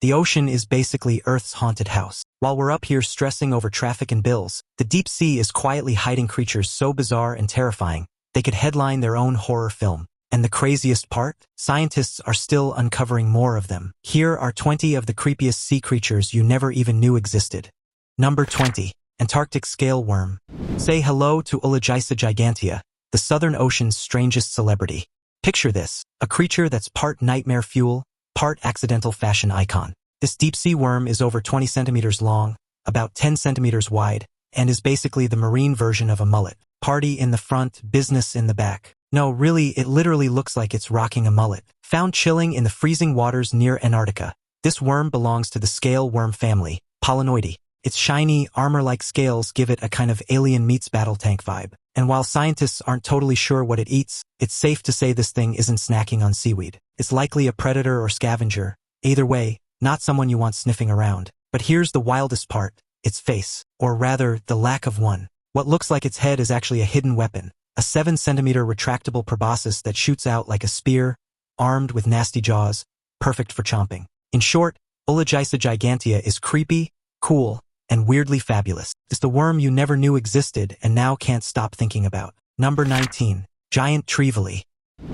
The ocean is basically Earth's haunted house. While we're up here stressing over traffic and bills, the deep sea is quietly hiding creatures so bizarre and terrifying, they could headline their own horror film. And the craziest part? Scientists are still uncovering more of them. Here are 20 of the creepiest sea creatures you never even knew existed. Number 20. Antarctic scale worm. Say hello to Ulagisa gigantea, the Southern Ocean's strangest celebrity. Picture this, a creature that's part nightmare fuel, part accidental fashion icon. This deep-sea worm is over 20 centimeters long, about 10 centimeters wide, and is basically the marine version of a mullet. Party in the front, business in the back. No, really, it literally looks like it's rocking a mullet. Found chilling in the freezing waters near Antarctica. This worm belongs to the scale worm family, Polynoidae. Its shiny, armor-like scales give it a kind of alien meets battle tank vibe. And while scientists aren't totally sure what it eats, it's safe to say this thing isn't snacking on seaweed. It's likely a predator or scavenger. Either way, not someone you want sniffing around. But here's the wildest part, its face, or rather, the lack of one. What looks like its head is actually a hidden weapon, a 7-centimeter retractable proboscis that shoots out like a spear, armed with nasty jaws, perfect for chomping. In short, Ulagisa gigantea is creepy, cool, and weirdly fabulous. It's the worm you never knew existed and now can't stop thinking about. Number 19. Giant trivelly.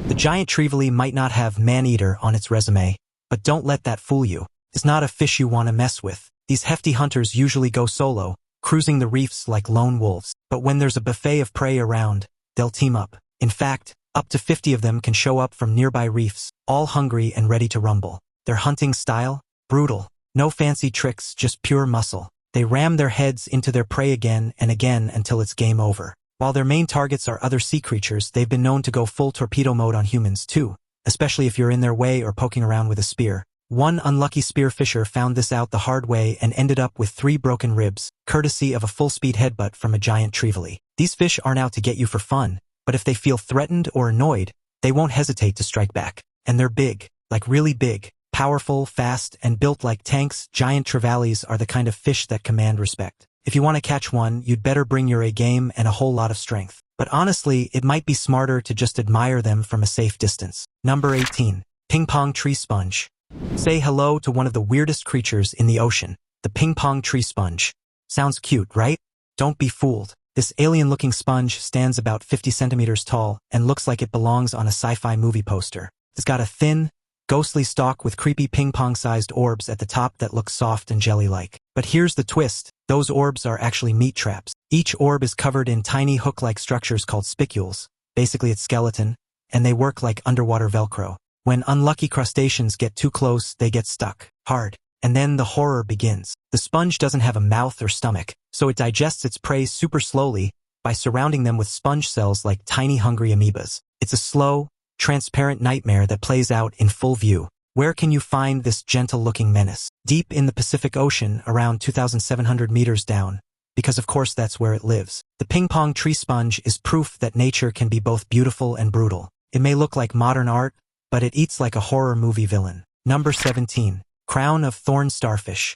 The giant trivelly might not have man-eater on its resume, but don't let that fool you. It's not a fish you want to mess with. These hefty hunters usually go solo, cruising the reefs like lone wolves. But when there's a buffet of prey around, they'll team up. In fact, up to 50 of them can show up from nearby reefs, all hungry and ready to rumble. Their hunting style? Brutal. No fancy tricks, just pure muscle. They ram their heads into their prey again and again until it's game over. While their main targets are other sea creatures, they've been known to go full torpedo mode on humans too, especially if you're in their way or poking around with a spear. One unlucky spearfisher found this out the hard way and ended up with 3 broken ribs, courtesy of a full-speed headbutt from a giant trivelly. These fish aren't out to get you for fun, but if they feel threatened or annoyed, they won't hesitate to strike back. And they're big, like really big. Powerful, fast, and built like tanks, giant trivellies are the kind of fish that command respect. If you want to catch one, you'd better bring your A game and a whole lot of strength. But honestly, it might be smarter to just admire them from a safe distance. Number 18. Ping-pong tree sponge. Say hello to one of the weirdest creatures in the ocean, the ping-pong tree sponge. Sounds cute, right? Don't be fooled. This alien-looking sponge stands about 50 centimeters tall and looks like it belongs on a sci-fi movie poster. It's got a thin, ghostly stalk with creepy ping-pong-sized orbs at the top that look soft and jelly-like. But here's the twist. Those orbs are actually meat traps. Each orb is covered in tiny hook-like structures called spicules, basically its skeleton, and they work like underwater Velcro. When unlucky crustaceans get too close, they get stuck hard. And then the horror begins. The sponge doesn't have a mouth or stomach, so it digests its prey super slowly by surrounding them with sponge cells like tiny hungry amoebas. It's a slow, transparent nightmare that plays out in full view. Where can you find this gentle-looking menace? Deep in the Pacific Ocean, around 2,700 meters down, because of course that's where it lives. The ping-pong tree sponge is proof that nature can be both beautiful and brutal. It may look like modern art, but it eats like a horror movie villain. Number 17. Crown of thorn starfish.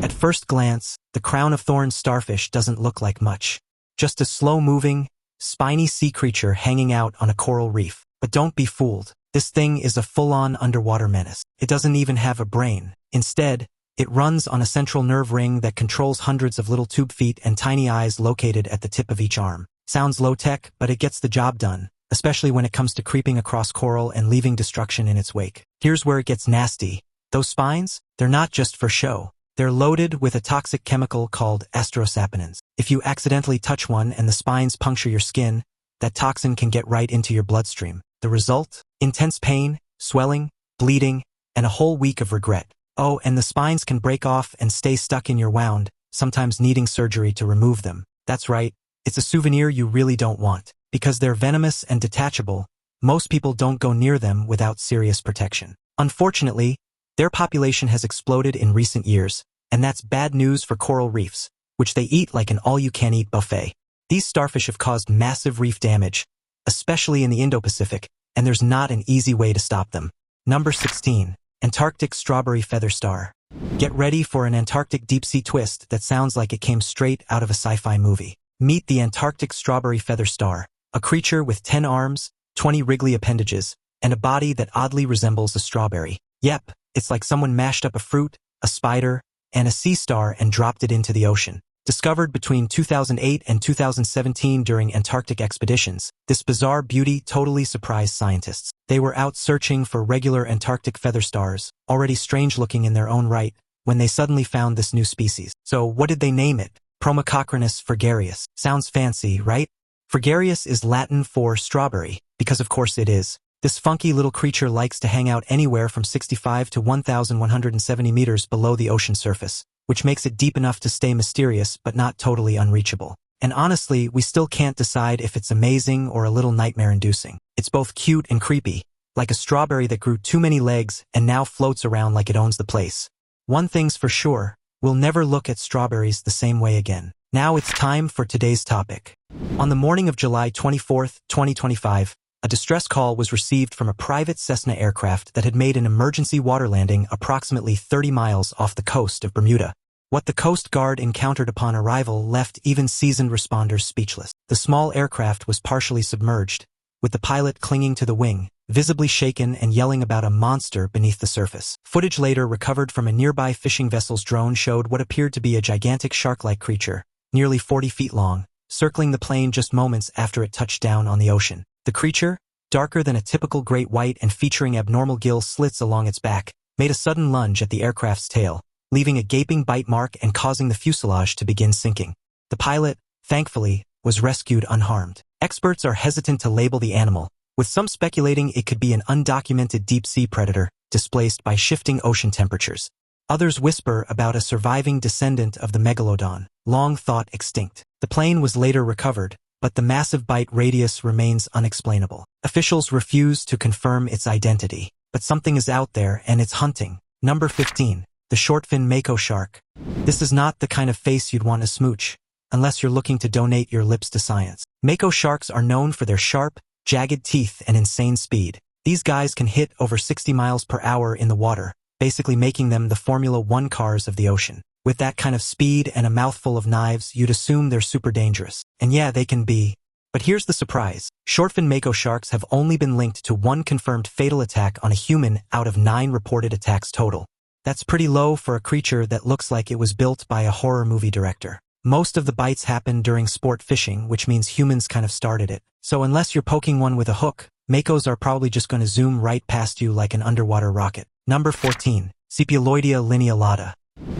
At first glance, the crown of thorn starfish doesn't look like much. Just a slow-moving, spiny sea creature hanging out on a coral reef. But don't be fooled. This thing is a full-on underwater menace. It doesn't even have a brain. Instead, it runs on a central nerve ring that controls hundreds of little tube feet and tiny eyes located at the tip of each arm. Sounds low-tech, but it gets the job done, especially when it comes to creeping across coral and leaving destruction in its wake. Here's where it gets nasty. Those spines? They're not just for show. They're loaded with a toxic chemical called astrosaponins. If you accidentally touch one and the spines puncture your skin, that toxin can get right into your bloodstream. The result? Intense pain, swelling, bleeding, and a whole week of regret. Oh, and the spines can break off and stay stuck in your wound, sometimes needing surgery to remove them. That's right, it's a souvenir you really don't want. Because they're venomous and detachable, most people don't go near them without serious protection. Unfortunately, their population has exploded in recent years, and that's bad news for coral reefs, which they eat like an all-you-can-eat buffet. These starfish have caused massive reef damage, especially in the Indo-Pacific, and there's not an easy way to stop them. Number 16. Antarctic strawberry feather star. Get ready for an Antarctic deep-sea twist that sounds like it came straight out of a sci-fi movie. Meet the Antarctic strawberry feather star, a creature with 10 arms, 20 wriggly appendages, and a body that oddly resembles a strawberry. Yep, It's like someone mashed up a fruit, a spider, and a sea star and dropped it into the ocean. Discovered between 2008 and 2017 during Antarctic expeditions, this bizarre beauty totally surprised scientists. They were out searching for regular Antarctic feather stars, already strange-looking in their own right, when they suddenly found this new species. So what did they name it? Promachocrinus frigarius. Sounds fancy, right? Frigarius is Latin for strawberry, because of course it is. This funky little creature likes to hang out anywhere from 65 to 1,170 meters below the ocean surface, which makes it deep enough to stay mysterious but not totally unreachable. And honestly, we still can't decide if it's amazing or a little nightmare-inducing. It's both cute and creepy, like a strawberry that grew too many legs and now floats around like it owns the place. One thing's for sure, we'll never look at strawberries the same way again. Now it's time for today's topic. On the morning of July 24, 2025, a distress call was received from a private Cessna aircraft that had made an emergency water landing approximately 30 miles off the coast of Bermuda. What the Coast Guard encountered upon arrival left even seasoned responders speechless. The small aircraft was partially submerged, with the pilot clinging to the wing, visibly shaken and yelling about a monster beneath the surface. Footage later recovered from a nearby fishing vessel's drone showed what appeared to be a gigantic shark-like creature, nearly 40 feet long, circling the plane just moments after it touched down on the ocean. The creature, darker than a typical great white and featuring abnormal gill slits along its back, made a sudden lunge at the aircraft's tail, leaving a gaping bite mark and causing the fuselage to begin sinking. The pilot, thankfully, was rescued unharmed. Experts are hesitant to label the animal, with some speculating it could be an undocumented deep-sea predator displaced by shifting ocean temperatures. Others whisper about a surviving descendant of the Megalodon, long thought extinct. The plane was later recovered, but the massive bite radius remains unexplainable. Officials refuse to confirm its identity, but something is out there and it's hunting. Number 15. The Shortfin mako shark. This is not the kind of face you'd want to smooch, unless you're looking to donate your lips to science. Mako sharks are known for their sharp, jagged teeth and insane speed. These guys can hit over 60 miles per hour in the water, basically making them the Formula One cars of the ocean. With that kind of speed and a mouthful of knives, you'd assume they're super dangerous. And yeah, they can be. But here's the surprise. Shortfin mako sharks have only been linked to one confirmed fatal attack on a human out of 9 reported attacks total. That's pretty low for a creature that looks like it was built by a horror movie director. Most of the bites happen during sport fishing, which means humans kind of started it. So unless you're poking one with a hook, makos are probably just going to zoom right past you like an underwater rocket. Number 14. Sepialoidea linealata.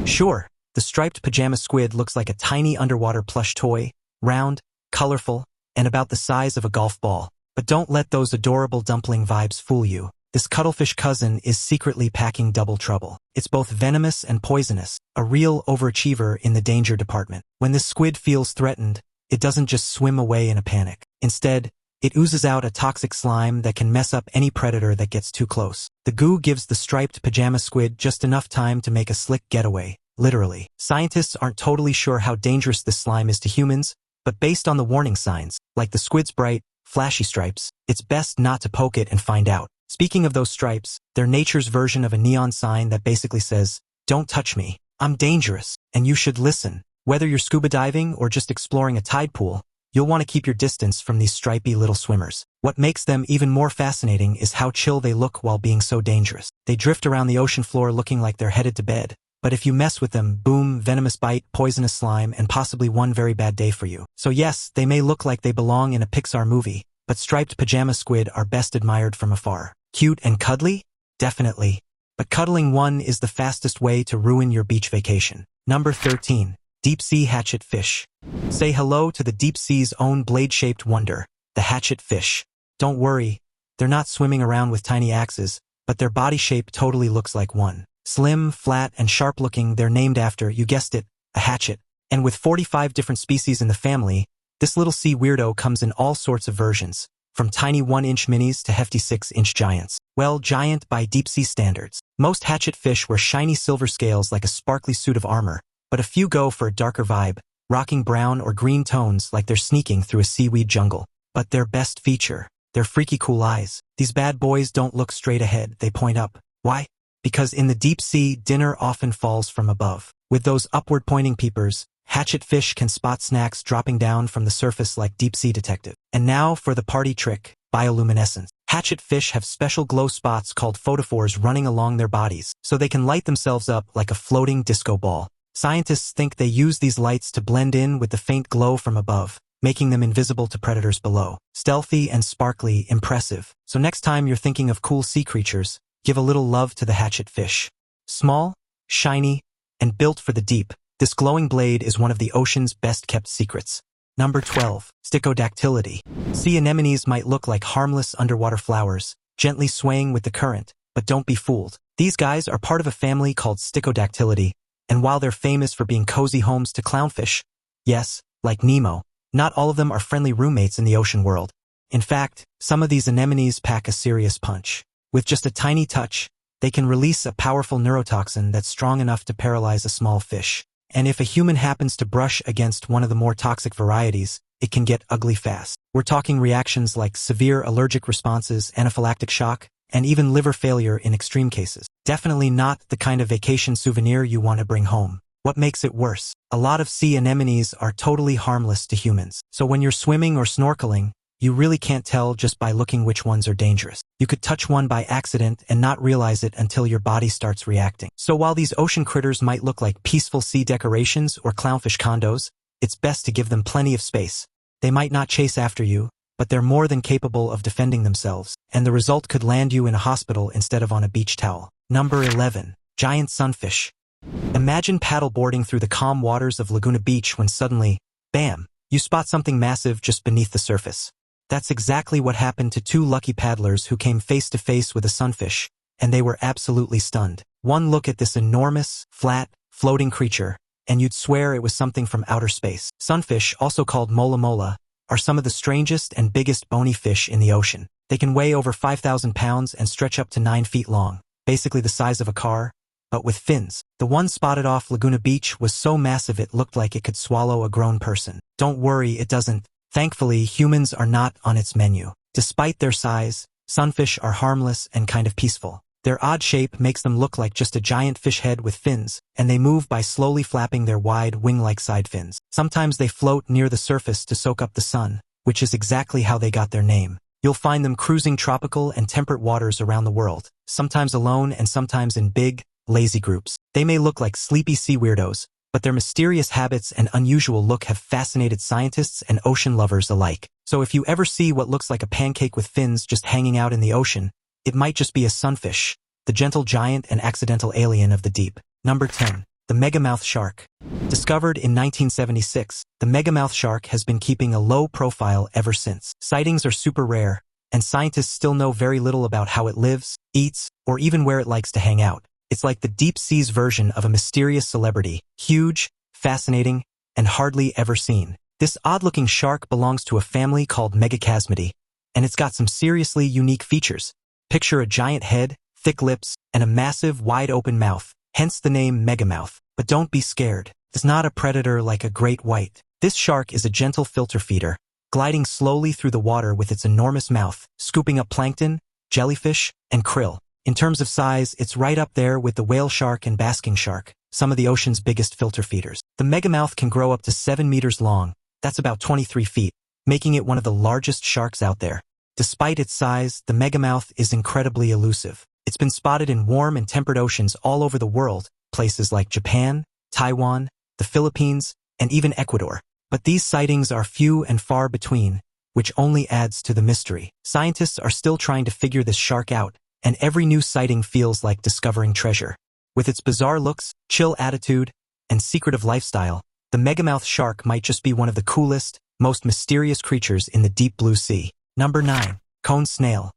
Sure, the striped pajama squid looks like a tiny underwater plush toy, round, colorful, and about the size of a golf ball. But don't let those adorable dumpling vibes fool you. This cuttlefish cousin is secretly packing double trouble. It's both venomous and poisonous, a real overachiever in the danger department. When this squid feels threatened, it doesn't just swim away in a panic. Instead, it oozes out a toxic slime that can mess up any predator that gets too close. The goo gives the striped pajama squid just enough time to make a slick getaway, literally. Scientists aren't totally sure how dangerous this slime is to humans, but based on the warning signs, like the squid's bright, flashy stripes, it's best not to poke it and find out. Speaking of those stripes, they're nature's version of a neon sign that basically says, "Don't touch me. I'm dangerous, and you should listen." Whether you're scuba diving or just exploring a tide pool, you'll want to keep your distance from these stripy little swimmers. What makes them even more fascinating is how chill they look while being so dangerous. They drift around the ocean floor looking like they're headed to bed. But if you mess with them, boom, venomous bite, poisonous slime, and possibly one very bad day for you. So yes, they may look like they belong in a Pixar movie, but striped pajama squid are best admired from afar. Cute and cuddly? Definitely. But cuddling one is the fastest way to ruin your beach vacation. Number 13. Deep-sea hatchet fish. Say hello to the deep sea's own blade-shaped wonder, the hatchet fish. Don't worry, they're not swimming around with tiny axes, but their body shape totally looks like one. Slim, flat, and sharp-looking, they're named after, you guessed it, a hatchet. And with 45 different species in the family, this little sea weirdo comes in all sorts of versions, from tiny 1-inch minis to hefty 6-inch giants. Well, giant by deep-sea standards. Most hatchet fish wear shiny silver scales like a sparkly suit of armor, but a few go for a darker vibe, rocking brown or green tones like they're sneaking through a seaweed jungle. But their best feature, their freaky cool eyes. These bad boys don't look straight ahead, they point up. Why? Because in the deep sea, dinner often falls from above. With those upward-pointing peepers, hatchet fish can spot snacks dropping down from the surface like deep-sea detective. And now for the party trick, bioluminescence. Hatchet fish have special glow spots called photophores running along their bodies, so they can light themselves up like a floating disco ball. Scientists think they use these lights to blend in with the faint glow from above, making them invisible to predators below. Stealthy and sparkly, impressive. So next time you're thinking of cool sea creatures, give a little love to the hatchet fish. Small, shiny, and built for the deep, this glowing blade is one of the ocean's best-kept secrets. Number 12. Stickodactility. Sea anemones might look like harmless underwater flowers, gently swaying with the current, but don't be fooled. These guys are part of a family called Stickodactility, and while they're famous for being cozy homes to clownfish, yes, like Nemo, not all of them are friendly roommates in the ocean world. In fact, some of these anemones pack a serious punch. With just a tiny touch, they can release a powerful neurotoxin that's strong enough to paralyze a small fish. And if a human happens to brush against one of the more toxic varieties, it can get ugly fast. We're talking reactions like severe allergic responses, anaphylactic shock, and even liver failure in extreme cases. Definitely not the kind of vacation souvenir you want to bring home. What makes it worse? A lot of sea anemones are totally harmless to humans. So when you're swimming or snorkeling, you really can't tell just by looking which ones are dangerous. You could touch one by accident and not realize it until your body starts reacting. So while these ocean critters might look like peaceful sea decorations or clownfish condos, it's best to give them plenty of space. They might not chase after you, but they're more than capable of defending themselves, and the result could land you in a hospital instead of on a beach towel. Number 11. Giant sunfish. Imagine paddleboarding through the calm waters of Laguna Beach when suddenly, bam, you spot something massive just beneath the surface. That's exactly what happened to two lucky paddlers who came face to face with a sunfish, and they were absolutely stunned. One look at this enormous, flat, floating creature, and you'd swear it was something from outer space. Sunfish, also called mola mola, are some of the strangest and biggest bony fish in the ocean. They can weigh over 5,000 pounds and stretch up to 9 feet long, basically the size of a car, but with fins. The one spotted off Laguna Beach was so massive it looked like it could swallow a grown person. Don't worry, it doesn't. Thankfully, humans are not on its menu. Despite their size, sunfish are harmless and kind of peaceful. Their odd shape makes them look like just a giant fish head with fins, and they move by slowly flapping their wide wing-like side fins. Sometimes they float near the surface to soak up the sun, which is exactly how they got their name. You'll find them cruising tropical and temperate waters around the world, sometimes alone and sometimes in big, lazy groups. They may look like sleepy sea weirdos, but their mysterious habits and unusual look have fascinated scientists and ocean lovers alike. So if you ever see what looks like a pancake with fins just hanging out in the ocean, it might just be a sunfish, the gentle giant and accidental alien of the deep. Number 10. The megamouth shark. Discovered in 1976, the megamouth shark has been keeping a low profile ever since. Sightings are super rare, and scientists still know very little about how it lives, eats, or even where it likes to hang out. It's like the deep sea's version of a mysterious celebrity, huge, fascinating, and hardly ever seen. This odd-looking shark belongs to a family called Megachasmidae, and it's got some seriously unique features. Picture a giant head, thick lips, and a massive, wide-open mouth, hence the name megamouth. But don't be scared. It's not a predator like a great white. This shark is a gentle filter feeder, gliding slowly through the water with its enormous mouth, scooping up plankton, jellyfish, and krill. In terms of size, it's right up there with the whale shark and basking shark, some of the ocean's biggest filter feeders. The megamouth can grow up to 7 meters long, that's about 23 feet, making it one of the largest sharks out there. Despite its size, the megamouth is incredibly elusive. It's been spotted in warm and temperate oceans all over the world, places like Japan, Taiwan, the Philippines, and even Ecuador. But these sightings are few and far between, which only adds to the mystery. Scientists are still trying to figure this shark out, and every new sighting feels like discovering treasure. With its bizarre looks, chill attitude, and secretive lifestyle, the megamouth shark might just be one of the coolest, most mysterious creatures in the deep blue sea. Number 9. Cone snail.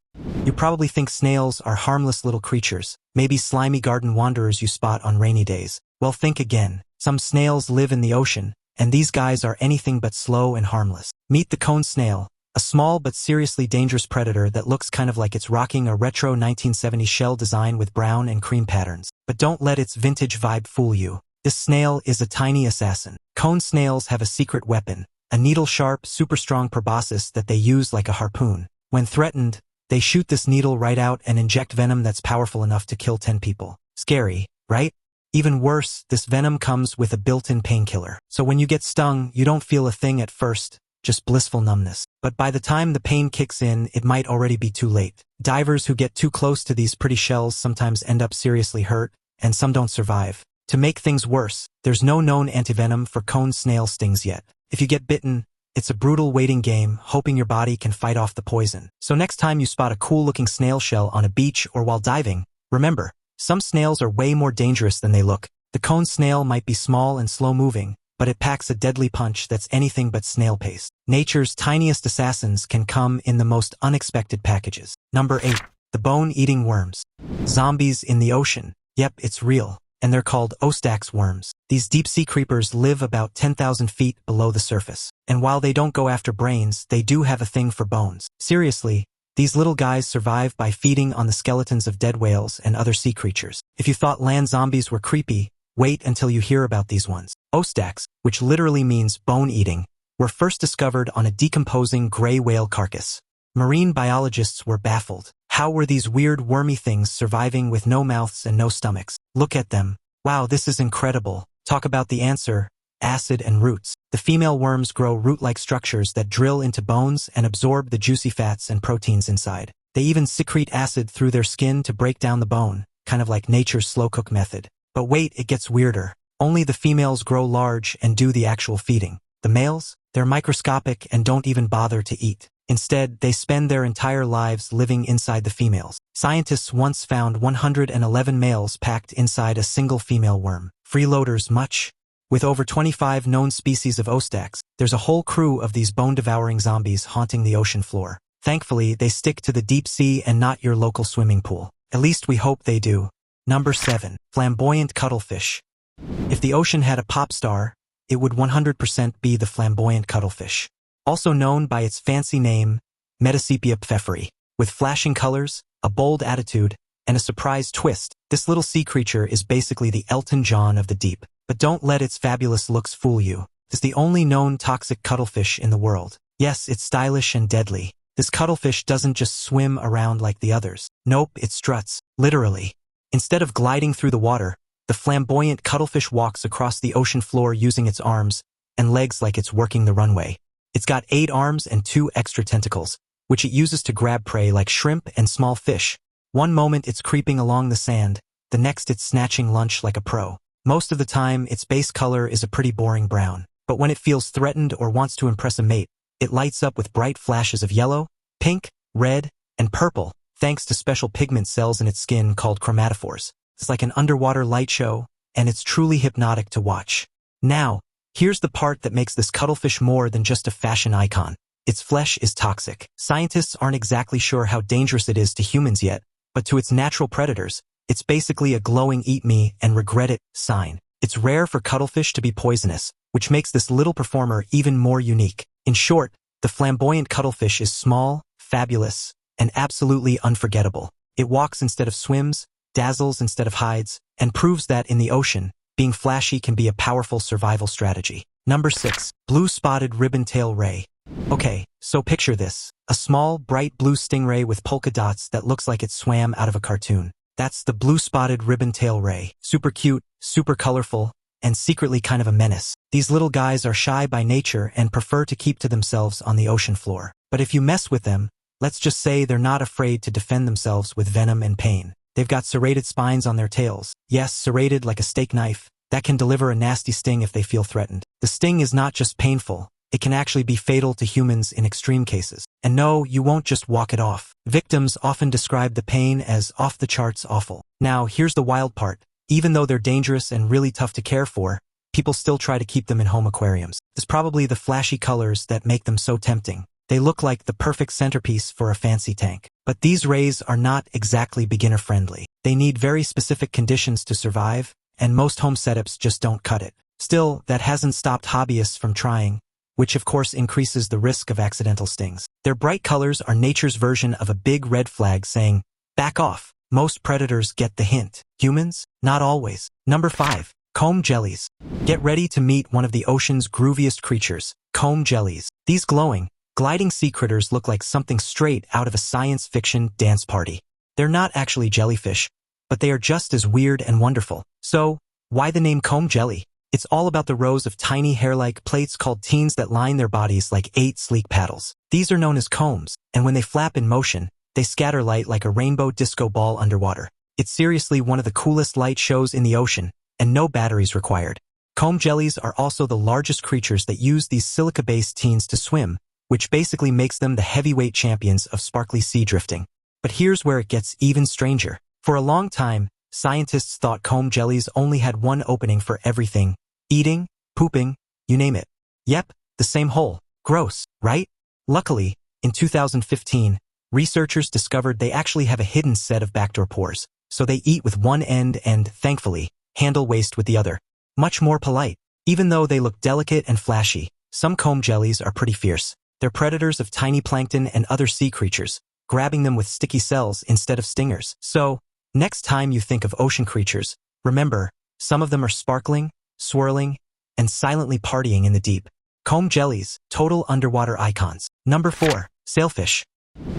You probably think snails are harmless little creatures, maybe slimy garden wanderers you spot on rainy days. Well, think again. Some snails live in the ocean, and these guys are anything but slow and harmless. Meet the cone snail, a small but seriously dangerous predator that looks kind of like it's rocking a retro 1970s shell design with brown and cream patterns. But don't let its vintage vibe fool you. This snail is a tiny assassin. Cone snails have a secret weapon, a needle-sharp, super-strong proboscis that they use like a harpoon. When threatened, they shoot this needle right out and inject venom that's powerful enough to kill 10 people. Scary, right? Even worse, this venom comes with a built-in painkiller. So when you get stung, you don't feel a thing at first, just blissful numbness. But by the time the pain kicks in, it might already be too late. Divers who get too close to these pretty shells sometimes end up seriously hurt, and some don't survive. To make things worse, there's no known antivenom for cone snail stings yet. If you get bitten, it's a brutal waiting game, hoping your body can fight off the poison. So next time you spot a cool-looking snail shell on a beach or while diving, remember, some snails are way more dangerous than they look. The cone snail might be small and slow-moving, but it packs a deadly punch that's anything but snail paste. Nature's tiniest assassins can come in the most unexpected packages. Number 8. The bone-eating worms. Zombies in the ocean. Yep, it's real. And they're called Ostax worms. These deep-sea creepers live about 10,000 feet below the surface. And while they don't go after brains, they do have a thing for bones. Seriously, these little guys survive by feeding on the skeletons of dead whales and other sea creatures. If you thought land zombies were creepy, wait until you hear about these ones. Ostax, which literally means bone-eating, were first discovered on a decomposing gray whale carcass. Marine biologists were baffled. How were these weird wormy things surviving with no mouths and no stomachs? Look at them. Wow, this is incredible. Talk about the answer: acid and roots. The female worms grow root-like structures that drill into bones and absorb the juicy fats and proteins inside. They even secrete acid through their skin to break down the bone, kind of like nature's slow-cook method. But wait, it gets weirder. Only the females grow large and do the actual feeding. The males? They're microscopic and don't even bother to eat. Instead, they spend their entire lives living inside the females. Scientists once found 111 males packed inside a single female worm. Freeloaders much? With over 25 known species of Ostax, there's a whole crew of these bone-devouring zombies haunting the ocean floor. Thankfully, they stick to the deep sea and not your local swimming pool. At least we hope they do. Number 7. Flamboyant cuttlefish. If the ocean had a pop star, it would 100% be the flamboyant cuttlefish. Also known by its fancy name, Metasepia pfefferi. With flashing colors, a bold attitude, and a surprise twist, this little sea creature is basically the Elton John of the deep. But don't let its fabulous looks fool you. It's the only known toxic cuttlefish in the world. Yes, it's stylish and deadly. This cuttlefish doesn't just swim around like the others. Nope, it struts, literally. Instead of gliding through the water, the flamboyant cuttlefish walks across the ocean floor using its arms and legs like it's working the runway. It's got 8 arms and 2 extra tentacles, which it uses to grab prey like shrimp and small fish. One moment it's creeping along the sand, the next it's snatching lunch like a pro. Most of the time, its base color is a pretty boring brown. But when it feels threatened or wants to impress a mate, it lights up with bright flashes of yellow, pink, red, and purple, thanks to special pigment cells in its skin called chromatophores. It's like an underwater light show, and it's truly hypnotic to watch. Now, here's the part that makes this cuttlefish more than just a fashion icon. Its flesh is toxic. Scientists aren't exactly sure how dangerous it is to humans yet, but to its natural predators, it's basically a glowing eat me and regret it sign. It's rare for cuttlefish to be poisonous, which makes this little performer even more unique. In short, the flamboyant cuttlefish is small, fabulous, and absolutely unforgettable. It walks instead of swims, dazzles instead of hides, and proves that in the ocean, being flashy can be a powerful survival strategy. Number 6. Blue-spotted ribbon-tail ray. Okay, so picture this. A small, bright blue stingray with polka dots that looks like it swam out of a cartoon. That's the blue-spotted ribbon-tail ray. Super cute, super colorful, and secretly kind of a menace. These little guys are shy by nature and prefer to keep to themselves on the ocean floor. But if you mess with them, let's just say they're not afraid to defend themselves with venom and pain. They've got serrated spines on their tails. Yes, serrated like a steak knife. That can deliver a nasty sting if they feel threatened. The sting is not just painful, it can actually be fatal to humans in extreme cases. And no, you won't just walk it off. Victims often describe the pain as off-the-charts awful. Now, here's the wild part. Even though they're dangerous and really tough to care for, people still try to keep them in home aquariums. It's probably the flashy colors that make them so tempting. They look like the perfect centerpiece for a fancy tank. But these rays are not exactly beginner-friendly. They need very specific conditions to survive, and most home setups just don't cut it. Still, that hasn't stopped hobbyists from trying, which of course increases the risk of accidental stings. Their bright colors are nature's version of a big red flag saying, back off. Most predators get the hint. Humans? Not always. Number 5. Comb jellies. Get ready to meet one of the ocean's grooviest creatures, comb jellies. These glowing, gliding sea critters look like something straight out of a science fiction dance party. They're not actually jellyfish, but they are just as weird and wonderful. So, why the name comb jelly? It's all about the rows of tiny hair-like plates called teens that line their bodies like 8 sleek paddles. These are known as combs, and when they flap in motion, they scatter light like a rainbow disco ball underwater. It's seriously one of the coolest light shows in the ocean, and no batteries required. Comb jellies are also the largest creatures that use these silica-based teens to swim, which basically makes them the heavyweight champions of sparkly sea drifting. But here's where it gets even stranger. For a long time, scientists thought comb jellies only had one opening for everything: eating, pooping, you name it. Yep, the same hole. Gross, right? Luckily, in 2015, researchers discovered they actually have a hidden set of backdoor pores, so they eat with one end and, thankfully, handle waste with the other. Much more polite. Even though they look delicate and flashy, some comb jellies are pretty fierce. They're predators of tiny plankton and other sea creatures, grabbing them with sticky cells instead of stingers. So, next time you think of ocean creatures, remember, some of them are sparkling, swirling, and silently partying in the deep. Comb jellies, total underwater icons. Number 4. Sailfish.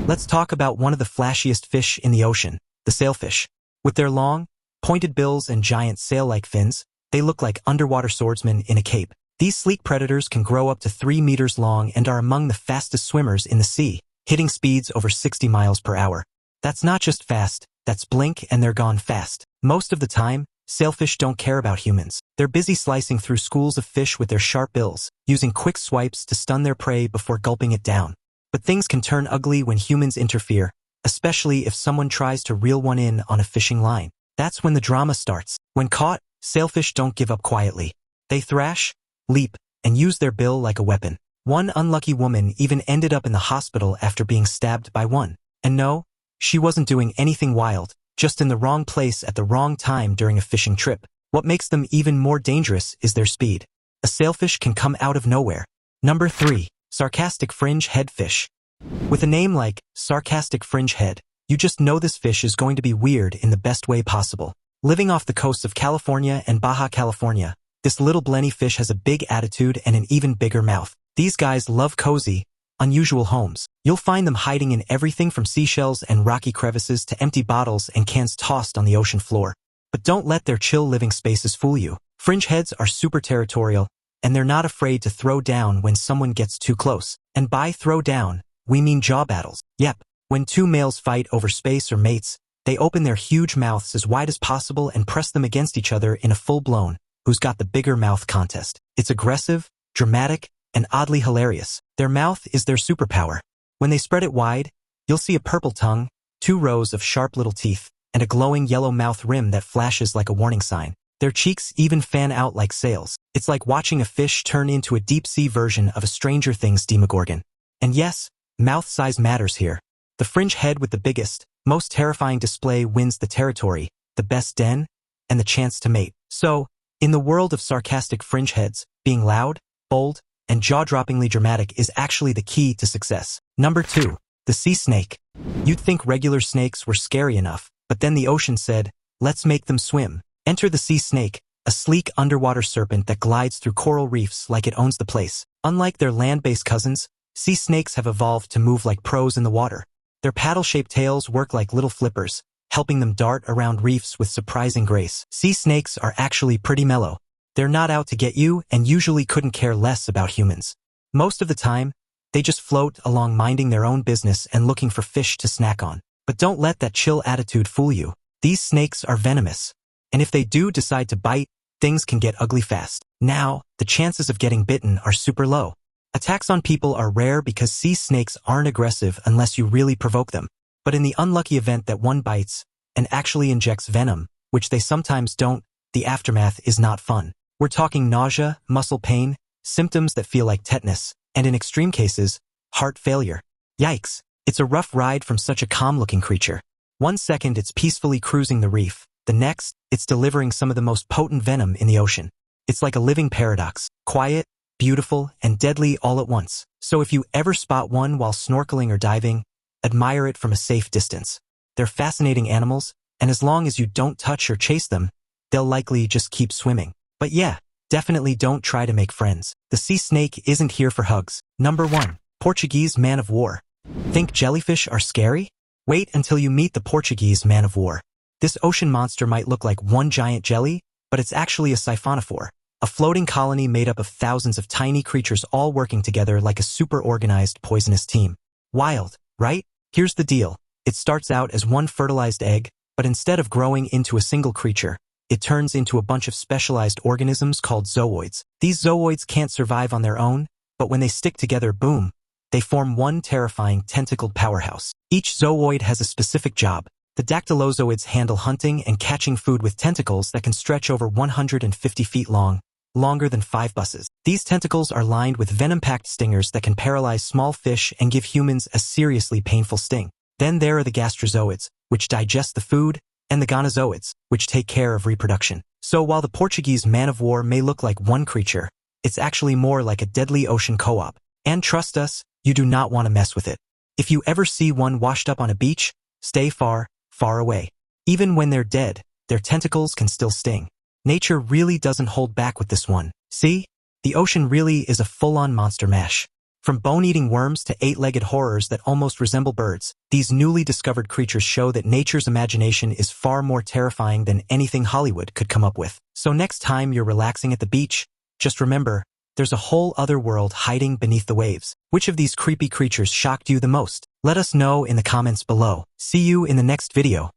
Let's talk about one of the flashiest fish in the ocean, the sailfish. With their long, pointed bills and giant sail-like fins, they look like underwater swordsmen in a cape. These sleek predators can grow up to 3 meters long and are among the fastest swimmers in the sea, hitting speeds over 60 miles per hour. That's not just fast, that's blink and they're gone fast. Most of the time, sailfish don't care about humans. They're busy slicing through schools of fish with their sharp bills, using quick swipes to stun their prey before gulping it down. But things can turn ugly when humans interfere, especially if someone tries to reel one in on a fishing line. That's when the drama starts. When caught, sailfish don't give up quietly. They thrash, leap, and use their bill like a weapon. One unlucky woman even ended up in the hospital after being stabbed by one. And no, she wasn't doing anything wild, just in the wrong place at the wrong time during a fishing trip. What makes them even more dangerous is their speed. A sailfish can come out of nowhere. Number 3. Sarcastic fringe headfish. With a name like sarcastic fringe head, you just know this fish is going to be weird in the best way possible. Living off the coasts of California and Baja California, this little blenny fish has a big attitude and an even bigger mouth. These guys love cozy, unusual homes. You'll find them hiding in everything from seashells and rocky crevices to empty bottles and cans tossed on the ocean floor. But don't let their chill living spaces fool you. Fringe heads are super territorial, and they're not afraid to throw down when someone gets too close. And by throw down, we mean jaw battles. Yep, when two males fight over space or mates, they open their huge mouths as wide as possible and press them against each other in a full-blown, who's got the bigger mouth contest. It's aggressive, dramatic, and oddly hilarious. Their mouth is their superpower. When they spread it wide, you'll see a purple tongue, 2 rows of sharp little teeth, and a glowing yellow mouth rim that flashes like a warning sign. Their cheeks even fan out like sails. It's like watching a fish turn into a deep-sea version of a Stranger Things Demogorgon. And yes, mouth size matters here. The fringe head with the biggest, most terrifying display wins the territory, the best den, and the chance to mate. So, in the world of sarcastic fringe heads, being loud, bold, and jaw-droppingly dramatic is actually the key to success. Number 2. The sea snake. You'd think regular snakes were scary enough, but then the ocean said, let's make them swim. Enter the sea snake, a sleek underwater serpent that glides through coral reefs like it owns the place. Unlike their land-based cousins, sea snakes have evolved to move like pros in the water. Their paddle-shaped tails work like little flippers, helping them dart around reefs with surprising grace. Sea snakes are actually pretty mellow. They're not out to get you and usually couldn't care less about humans. Most of the time, they just float along minding their own business and looking for fish to snack on. But don't let that chill attitude fool you. These snakes are venomous. And if they do decide to bite, things can get ugly fast. Now, the chances of getting bitten are super low. Attacks on people are rare because sea snakes aren't aggressive unless you really provoke them. But in the unlucky event that one bites and actually injects venom, which they sometimes don't, the aftermath is not fun. We're talking nausea, muscle pain, symptoms that feel like tetanus, and in extreme cases, heart failure. Yikes! It's a rough ride from such a calm-looking creature. One second it's peacefully cruising the reef, the next, it's delivering some of the most potent venom in the ocean. It's like a living paradox, quiet, beautiful, and deadly all at once. So if you ever spot one while snorkeling or diving, admire it from a safe distance. They're fascinating animals, and as long as you don't touch or chase them, they'll likely just keep swimming. But yeah, definitely don't try to make friends. The sea snake isn't here for hugs. Number 1. Portuguese man-of-war. Think jellyfish are scary? Wait until you meet the Portuguese man-of-war. This ocean monster might look like one giant jelly, but it's actually a siphonophore, A floating colony made up of thousands of tiny creatures all working together like a super organized poisonous team. Wild, right? Here's the deal. It starts out as one fertilized egg, but instead of growing into a single creature, it turns into a bunch of specialized organisms called zooids. These zooids can't survive on their own, but when they stick together, boom, they form one terrifying tentacled powerhouse. Each zooid has a specific job. The dactylozoids handle hunting and catching food with tentacles that can stretch over 150 feet long, longer than 5 buses. These tentacles are lined with venom-packed stingers that can paralyze small fish and give humans a seriously painful sting. Then there are the gastrozoids, which digest the food, and the gonozoids, which take care of reproduction. So while the Portuguese man-of-war may look like one creature, it's actually more like a deadly ocean co-op. And trust us, you do not want to mess with it. If you ever see one washed up on a beach, stay far, far away. Even when they're dead, their tentacles can still sting. Nature really doesn't hold back with this one. See? The ocean really is a full-on monster mash. From bone-eating worms to 8-legged horrors that almost resemble birds, these newly discovered creatures show that nature's imagination is far more terrifying than anything Hollywood could come up with. So next time you're relaxing at the beach, just remember, there's a whole other world hiding beneath the waves. Which of these creepy creatures shocked you the most? Let us know in the comments below. See you in the next video.